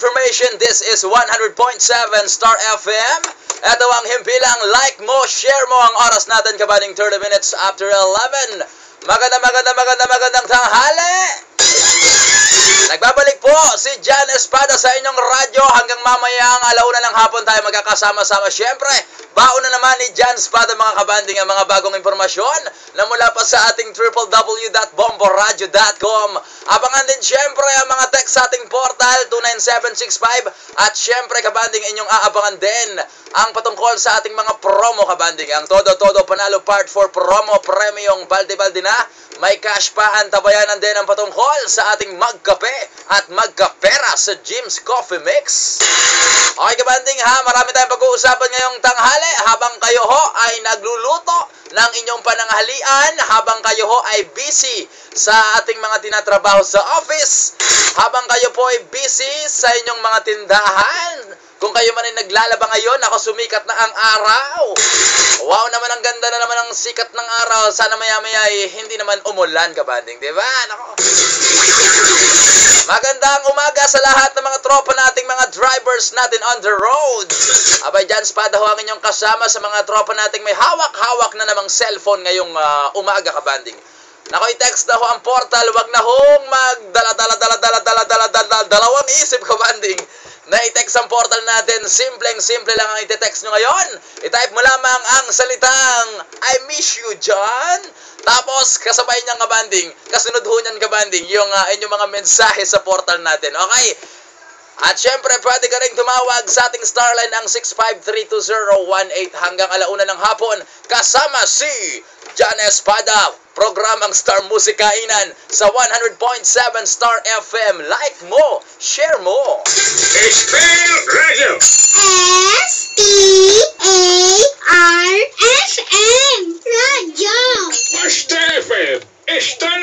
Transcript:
information, this is 100.7 Star FM. Ito ang himpilang like mo, share mo ang oras natin kabading 30 minutes after 11. Magandang tanghali! Nagbabalik po si John Espada sa inyong radyo hanggang mamayang alauna ng hapon tayo magkakasama-sama. Siyempre, baon na naman ni John Espada mga kabanding ang mga bagong impormasyon na mula pa sa ating www.bomboradio.com. Abangan din siyempre ang mga text sa ating portal 29765 at siyempre kabanding inyong aabangan din ang patungkol sa ating mga promo kabanding. Ang Todo Panalo Part 4 promo premium balde-balde na. May cash pa, antabayanan din ang patungkol sa ating magkape at magkapera sa Jim's Coffee Mix. Okay kabanding ha, marami tayong pag-uusapan ngayong tanghali habang kayo ho ay nagluluto ng inyong pananghalian, habang kayo ho ay busy sa ating mga tinatrabaho sa office, habang kayo po ay busy sa inyong mga tindahan. Kung kayo man ay naglalaba ngayon, ako sumikat na ang araw. Wow naman, ang ganda na naman ang sikat ng araw. Sana maya-maya ay hindi naman umulan kabanding, di ba? Nako. Magandang umaga sa lahat ng mga tropa nating mga drivers natin on the road. Abay dyan, Espada ho ang inyong kasama sa mga tropa nating may hawak-hawak na namang cellphone ngayong umaga kabanding. Nako, i-text na ho ang portal, wag na hong dalawang isip kabanding. Na i-text ang portal natin, simpleng-simple lang ang i-text nyo ngayon. I-type mo lamang ang salitang I miss you, John. Tapos, kasabay niyang kabanding, kasunod ho niyan kabanding, yung inyong mga mensahe sa portal natin. Okay? At syempre, pwede ka rin tumawag sa ating Starline ang 6532018 hanggang alauna ng hapon. Kasama si John Espada, programang Star Musikainan sa 100.7 Star FM. Like mo, share mo. Spell Radio. STARFM. Radio. Basta FM. Star